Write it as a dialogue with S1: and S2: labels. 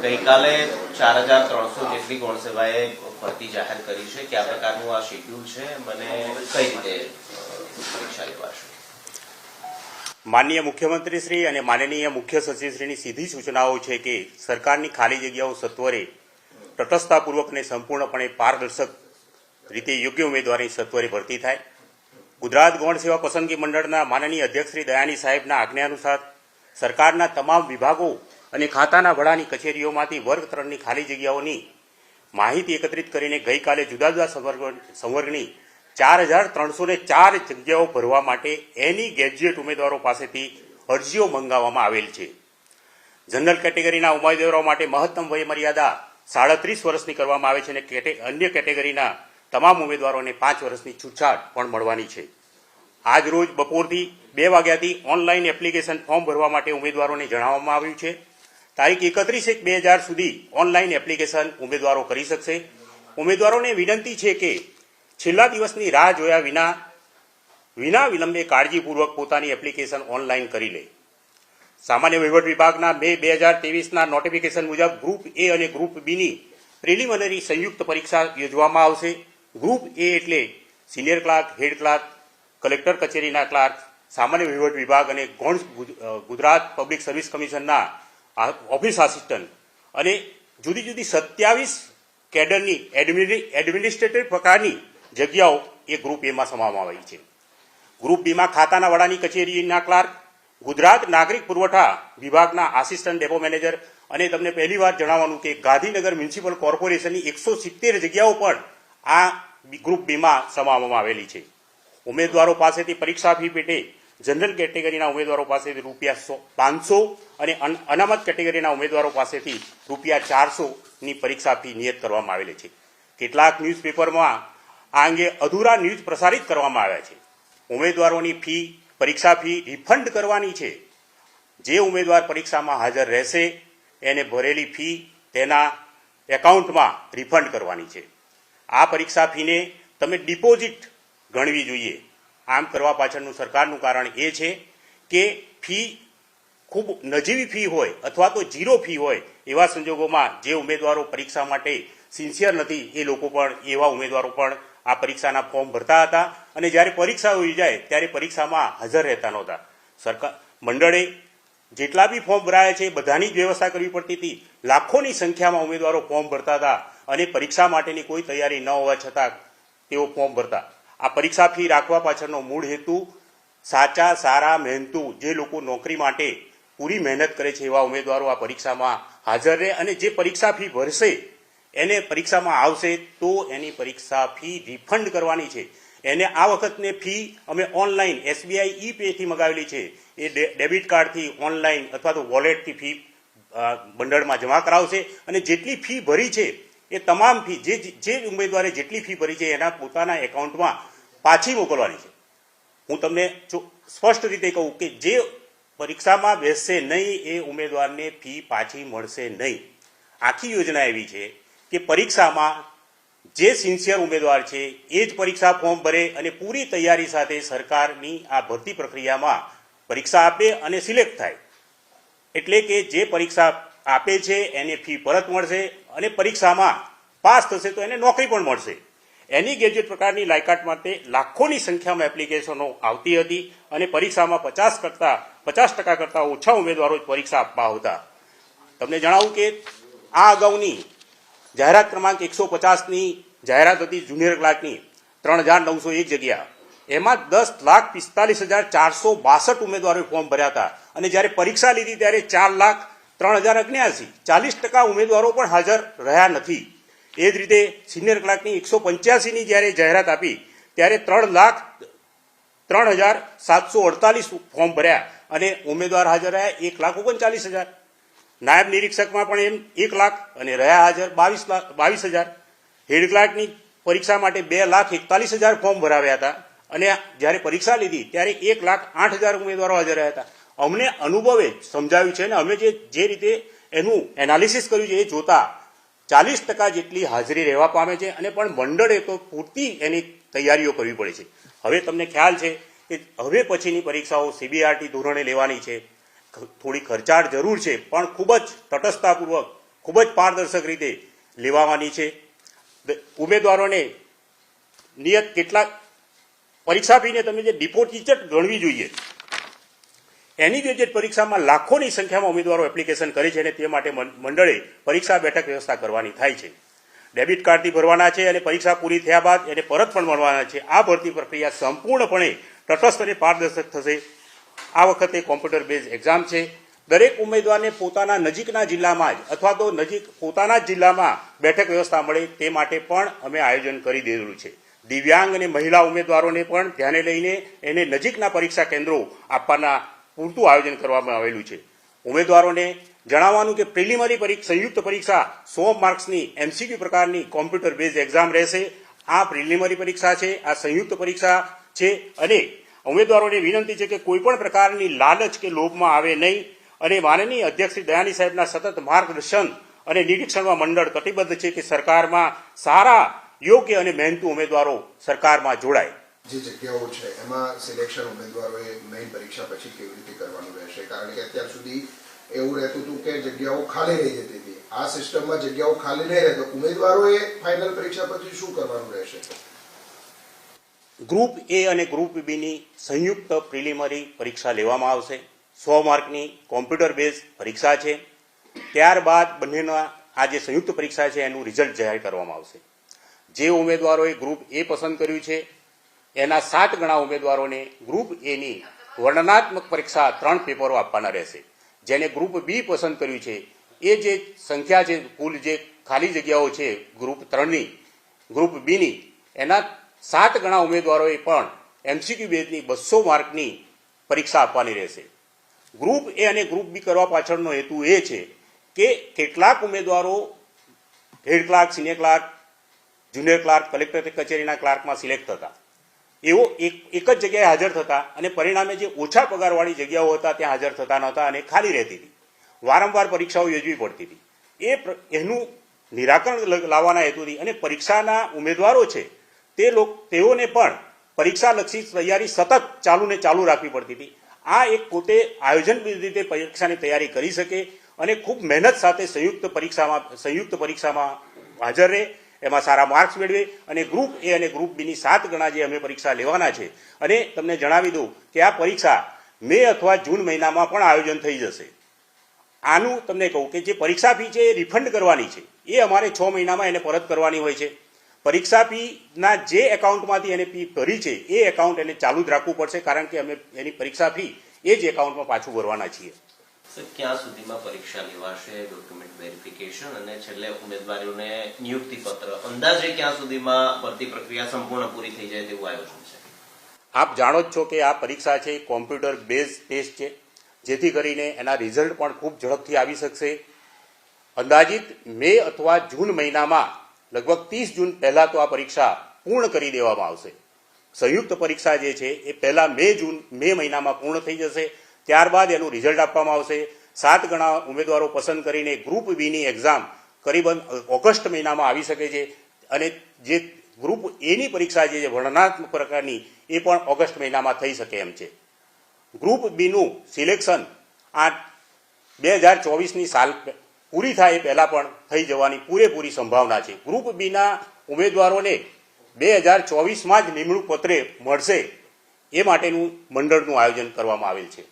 S1: ગઈકાલે 4300 જેટલી ગૌણ સેવાએ ભરતી જાહેર કરી છે. કયા પ્રકારનું આ શેડ્યુલ છે, મને કઈ રીતે પરીક્ષા લેવાશે?
S2: માનનીય મુખ્યમંત્રી શ્રી અને માનનીય મુખ્ય સચિવ શ્રીની સીધી સૂચનાઓ છે કે સરકારની ખાલી જગ્યાઓ સત્વરે તટસ્થતાપૂર્વક અને સંપૂર્ણપણે પારદર્શક રીતે યોગ્ય ઉમેદવારની સત્વરે ભરતી થાય. ગુજરાત ગૌણ સેવા પસંદગી મંડળના માનનીય અધ્યક્ષ શ્રી દયાની સાહેબના આજ્ઞા અનુસાર સરકારના તમામ વિભાગો અને ખાતાના વડાની કચેરીઓમાંથી વર્ગ 3ની ખાલી જગ્યાઓની માહિતી એકત્રિત કરીને ગઈકાલે જુદા જુદા સંવર્ગની 4304 જગ્યાઓ ભરવા માટે એની ગ્રેજ્યુએટ ઉમેદવારો પાસેથી અરજીઓ મંગાવવામાં આવેલ છે. જનરલ કેટેગરીના ઉમેદવારો માટે મહત્તમ વય મર્યાદા 37 વર્ષની કરવામાં આવે છે અને અન્ય કેટેગરીના તમામ ઉમેદવારોને 5 વર્ષની છૂટછાટ પણ મળવાની છે. આજ રોજ બપોરથી 2 વાગ્યાથી ઓનલાઈન એપ્લિકેશન ફોર્મ ભરવા માટે ઉમેદવારોને જણાવવામાં આવ્યું છે. તારીખ 31/1/2000 સુધી ઓનલાઈન એપ્લિકેશન ઉમેદવારો કરી શકશે. ઉમેદવારોને વિનંતી છે કે છેલ્લા દિવસની રાહ જોયા વિના વિલંબે કાળજીપૂર્વક પોતાની એપ્લિકેશન ઓનલાઈન કરી લે. સામાન્ય વહીવટ વિભાગના મે 2023ના નોટિફિકેશન મુજબ ગ્રુપ એ અને ગ્રુપ બીની પ્રિલિમિનરી સંયુક્ત પરીક્ષા યોજવામાં આવશે. ગ્રુપ એ એટલે senior clerk, head clerk, collector કચેરીના ક્લાર્ક, સામાન્ય વહીવટ વિભાગ અને ગુજરાત પબ્લિક સર્વિસ કમિશનના ઓફિસ આસિસ્ટન્ટ અને જુદી જુદી 27 કેડરની એડમિનિસ્ટ્રેટિવ પ્રકારની જગ્યાઓ એ ગ્રુપ એમાં સમાવવામાં આવી છે. ગ્રુપ બીમાં ખાતાના વડાની કચેરીના ક્લાર્ક, ગુજરાત નાગરિક પુરવઠા વિભાગના આસિસ્ટન્ટ ડેપો મેનેજર અને તમને પહેલી વાર જણાવવાનું કે ગાંધીનગર મ્યુનિસિપલ કોર્પોરેશનની 170 જગ્યાઓ પણ આ ગ્રુપ બીમાં સમાવવામાં આવેલી છે. ઉમેદવારો પાસેથી પરીક્ષા ફી પેટે જનરલ કેટેગરીના ઉમેદવારો પાસેથી ₹500 અને અનામત કેટેગરીના ઉમેદવારો પાસેથી ₹400ની પરીક્ષા ફી નિયત કરવામાં આવેલી છે. કેટલાક ન્યૂઝપેપરમાં આ અંગે અધૂરા ન્યૂઝ પ્રસારિત કરવામાં આવ્યા છે. ઉમેદવારોની પરીક્ષા ફી રિફંડ કરવાની છે. જે ઉમેદવાર પરીક્ષામાં હાજર રહેશે એને ભરેલી ફી તેના એકાઉન્ટમાં રિફંડ કરવાની છે. આ પરીક્ષા ફીને તમે ડિપોઝિટ ગણવી જોઈએ. આમ કરવા પાછળનું સરકારનું કારણ એ છે કે ફી ખૂબ નજીવી ફી હોય અથવા તો ઝીરો ફી હોય એવા સંજોગોમાં જે ઉમેદવારો પરીક્ષા માટે સિન્સિયર નથી એ લોકો પણ એવા ઉમેદવારો પણ આ પરીક્ષાના ફોર્મ ભરતા હતા અને જ્યારે પરીક્ષા યોજાય ત્યારે પરીક્ષામાં હાજર રહેતા નહોતા. સરકાર મંડળે જેટલા બી ફોર્મ ભરાયા છે બધાની જ વ્યવસ્થા કરવી પડતી હતી. લાખોની સંખ્યામાં ઉમેદવારો ફોર્મ ભરતા હતા અને પરીક્ષા માટેની કોઈ તૈયારી ન હોવા છતાં તેઓ ફોર્મ ભરતા. આ પરીક્ષા ફી રાખવા પાછળનો મૂળ હેતુ સાચા સારા મહેનતુ જે લોકો નોકરી માટે પૂરી મહેનત કરે છે એવા ઉમેદવારો આ પરીક્ષામાં હાજર રહે અને જે પરીક્ષા ફી ભરશે એને પરીક્ષામાં આવશે તો એની પરીક્ષા ફી રિફંડ કરવાની છે. એને આ વખતની ફી અમે ઓનલાઈન SBI e-Payથી મગાવેલી છે. એ ડેબિટ કાર્ડથી ઓનલાઈન અથવા તો વોલેટથી ફી મંડળમાં જમા કરાવશે અને જેટલી ફી ભરી છે એ તમામ ફી જે ઉમેદવારે જેટલી ફી ભરી છે એના પોતાના એકાઉન્ટમાં પાછી મોકલવાની છે. હું તમને સ્પષ્ટ રીતે કહું કે જે પરીક્ષામાં બેસશે નહીં એ ઉમેદવારને ફી પાછી મળશે નહીં. આખી યોજના એવી છે કે પરીક્ષામાં જે સિન્સિયર ઉમેદવાર છે એ જ પરીક્ષા ફોર્મ ભરે અને પૂરી તૈયારી સાથે સરકારની આ ભરતી પ્રક્રિયામાં પરીક્ષા આપે અને સિલેક્ટ થાય. એટલે કે જે પરીક્ષા આપે છે એને ફી પરત મળશે અને પરીક્ષામાં પાસ થશે તો એને નોકરી પણ મળશે. એની ગ્રેજ્યુએટ પ્રકારની લાયકાત માટે લાખોની સંખ્યામાં એપ્લિકેશનો આવતી હતી અને પરીક્ષામાં 50% કરતાં ઓછા ઉમેદવારો જ પરીક્ષા આપવા આવતા. તમને જણાવું કે આ અગાઉની જાહેરાત ક્રમાંક 150ની જાહેરાત હતી જુનિયર ક્લાર્કની 3901 જગ્યા. એમાં 10,45,462 ઉમેદવારોએ ફોર્મ ભર્યા હતા અને જ્યારે પરીક્ષા લીધી ત્યારે 4,03,079 40% ઉમેદવારો પણ હાજર રહ્યા નથી. એ જ રીતે સિનિયર ક્લાર્કની 185ની જ્યારે જાહેરાત આપી ત્યારે 3,03,748 ફોર્મ ભર્યા અને ઉમેદવાર હાજર રહ્યા 1,39,000. નાયબ નિરીક્ષકમાં પણ એમ 1 લાખ અને રહ્યા હાજર 22,000. હેડ ક્લાર્કની પરીક્ષા માટે 2,41,000 ફોર્મ ભરાવ્યા હતા અને જ્યારે પરીક્ષા લીધી ત્યારે 1,08,000 ઉમેદવારો હાજર રહ્યા હતા. અમને અનુભવે સમજાવ્યું છે અને અમે જે રીતે એનું એનાલિસિસ કર્યું છે એ જોતા 40% જેટલી હાજરી રહેવા પામે છે અને પણ મંડળે તો પૂરતી એની તૈયારીઓ કરવી પડે છે. હવે તમને ખ્યાલ છે કે હવે પછીની પરીક્ષાઓ CBRT ધોરણે લેવાની છે. થોડી ખર્ચાળ જરૂર છે પણ ખૂબ જ તટસ્થતાપૂર્વક ખૂબ જ પારદર્શક રીતે લેવાની છે. ઉમેદવારોને નિયત કેટલાક પરીક્ષા ફીને તમે જે ડિપોઝિટ ગણવી જોઈએ, એની વિરુદ્ધ પરીક્ષામાં લાખોની સંખ્યામાં ઉમેદવારો એપ્લિકેશન કરે છે અને તે માટે મંડળે પરીક્ષા બેઠક વ્યવસ્થા કરવાની થાય છે. ડેબિટ કાર્ડથી ભરવાના છે અને પરીક્ષા પૂરી થયા બાદ એને પરત પણ મળવાના છે. આ ભરતી પ્રક્રિયા સંપૂર્ણપણે તટસ્થ અને પારદર્શક થશે. આ વખતે કોમ્પ્યુટર બેઝ એક્ઝામ છે. દરેક ઉમેદવારને પોતાના નજીકના જિલ્લામાં જ અથવા તો પોતાના જ જિલ્લામાં બેઠક વ્યવસ્થા મળે તે માટે પણ અમે આયોજન કરી દીધેલું છે. દિવ્યાંગ અને મહિલા ઉમેદવારોને પણ ધ્યાને લઈને એને નજીકના પરીક્ષા કેન્દ્રો આપવાના પૂરતું આયોજન કરવામાં આવેલું છે. ઉમેદવારોને જણાવવાનું કે પ્રિલિમિનરી સંયુક્ત પરીક્ષા 100 માર્ક્સની MCQ પ્રકારની કોમ્પ્યુટર બેઝ એક્ઝામ રહેશે. આ પ્રિલિમિનરી પરીક્ષા છે, આ સંયુક્ત પરીક્ષા છે અને ઉમેદવારોને વિનંતી છે કે કોઈ પણ પ્રકારની લાલચ કે લોભમાં આવે નહીં અને માનનીય અધ્યક્ષ શ્રી દયાની સાહેબના સતત માર્ગદર્શન અને નિરીક્ષણમાં મંડળ કટિબદ્ધ છે કે સરકારમાં સારા, યોગ્ય અને મહેનતુ ઉમેદવારો સરકારમાં જોડાય.
S3: જે જગ્યાઓ છે એમાં સિલેક્શન ઉમેદવારોએ મેઇન પરીક્ષા પછી કેવી રીતે કરવાનું રહેશે? કારણ કે અત્યાર સુધી એવું રહેતું હતું કે જગ્યાઓ ખાલી રહી જતી હતી. આ સિસ્ટમમાં જગ્યાઓ ખાલી નહીં રહે તો ઉમેદવારોએ ફાઇનલ પરીક્ષા પછી શું કરવાનું રહેશે?
S2: ગ્રુપ એ અને ગ્રુપ બીની સંયુક્ત પ્રિલિમિનરી પરીક્ષા લેવામાં આવશે. 100 માર્કની કોમ્પ્યુટર બેઝ પરીક્ષા છે. ત્યારબાદ બંનેના આ જે સંયુક્ત પરીક્ષા છે એનું રિઝલ્ટ જાહેર કરવામાં આવશે. જે ઉમેદવારોએ ગ્રુપ એ પસંદ કર્યું છે એના 7 ગણા ઉમેદવારોને ગ્રુપ એની વર્ણનાત્મક પરીક્ષા 3 પેપરો આપવાના રહેશે. જેને ગ્રુપ બી પસંદ કર્યું છે એ જે સંખ્યા છે, કુલ જે ખાલી જગ્યાઓ છે ગ્રુપ 3ની, ગ્રુપ બીની, એના 7 ગણા ઉમેદવારોએ પણ MCQ બેઝની 200 માર્કની પરીક્ષા આપવાની રહેશે. ગ્રુપ એ અને ગ્રુપ બી કરવા પાછળનો હેતુ એ છે કે કેટલાક ઉમેદવારો head clerk, senior clerk, junior clerk, collector કચેરીના ક્લાર્કમાં સિલેક્ટ થતા, એવો એક જ જગ્યાએ હાજર થતા અને પરિણામે જે ઓછા પગારવાળી જગ્યાઓ હતા ત્યાં હાજર થતા નહોતા અને ખાલી રહેતી હતી. વારંવાર પરીક્ષાઓ યોજવી પડતી હતી. એનું નિરાકરણ લાવવાના હેતુથી અને પરીક્ષાના ઉમેદવારો છે તેઓને પણ પરીક્ષાલક્ષી તૈયારી સતત ચાલુ રાખવી પડતી હતી. આ એક પોતે આયોજનબદ્ધ રીતે પરીક્ષાની તૈયારી કરી શકે અને ખૂબ મહેનત સાથે સંયુક્ત પરીક્ષામાં હાજર રહે, એમાં સારા માર્ક્સ મેળવે અને ગ્રુપ એ અને ગ્રુપ બીની 7 ગણા જે અમે પરીક્ષા લેવાના છે. અને તમને જણાવી દઉં કે આ પરીક્ષા મે અથવા જૂન મહિનામાં પણ આયોજન થઈ જશે. આનું તમને કહું કે જે પરીક્ષા ફી છે એ રિફંડ કરવાની છે, એ અમારે 6 મહિનામાં એને પરત કરવાની હોય છે. પરીક્ષા ફીના જે એકાઉન્ટમાંથી એને ફી ભરી છે એ એકાઉન્ટ એને ચાલુ જ રાખવું પડશે, કારણ કે અમે એની પરીક્ષા ફી એ જ એકાઉન્ટમાં પાછું ભરવાના છીએ.
S1: ક્યાં સુધીમાં પરીક્ષા લેવાશે, ડોક્યુમેન્ટ વેરિફિકેશન અને છેલ્લે ઉમેદવારોને નિયુક્તિ પત્ર, અંદાજે ક્યાં સુધીમાં ભરતી પ્રક્રિયા સંપૂર્ણ પૂરી થઈ જાય તેવું આયોજન છે?
S2: આપ જાણો જ છો કે આ પરીક્ષા છે કોમ્પ્યુટર બેઝ ટેસ્ટ છે, જેથી કરીને એના રિઝલ્ટ પણ ખૂબ ઝડપથી આવી શકશે. અંદાજિત મે અથવા જૂન મહિનામાં લગભગ 30 જૂન પહેલા તો આ પરીક્ષા પૂર્ણ કરી દેવામાં આવશે. સંયુક્ત પરીક્ષા જે છે એ પહેલા મે મહિનામાં પૂર્ણ થઈ જશે. ત્યારબાદ એનું રિઝલ્ટ આપવામાં આવશે. 7 ગણા ઉમેદવારો પસંદ કરીને ગ્રુપ બીની એક્ઝામ કરીબન ઓગસ્ટ મહિનામાં આવી શકે છે અને જે ગ્રુપ એની પરીક્ષા જે વર્ણનાત્મક પ્રકારની એ પણ ઓગસ્ટ મહિનામાં થઈ શકે એમ છે. ગ્રુપ બીનું સિલેક્શન આ 2024ની સાલ પૂરી થાય એ પહેલા પણ થઈ જવાની પૂરેપૂરી સંભાવના છે. ગ્રુપ બીના ઉમેદવારોને 2024માં જ નિમણૂક પત્ર મળશે એ માટેનું મંડળનું આયોજન કરવામાં આવેલ છે.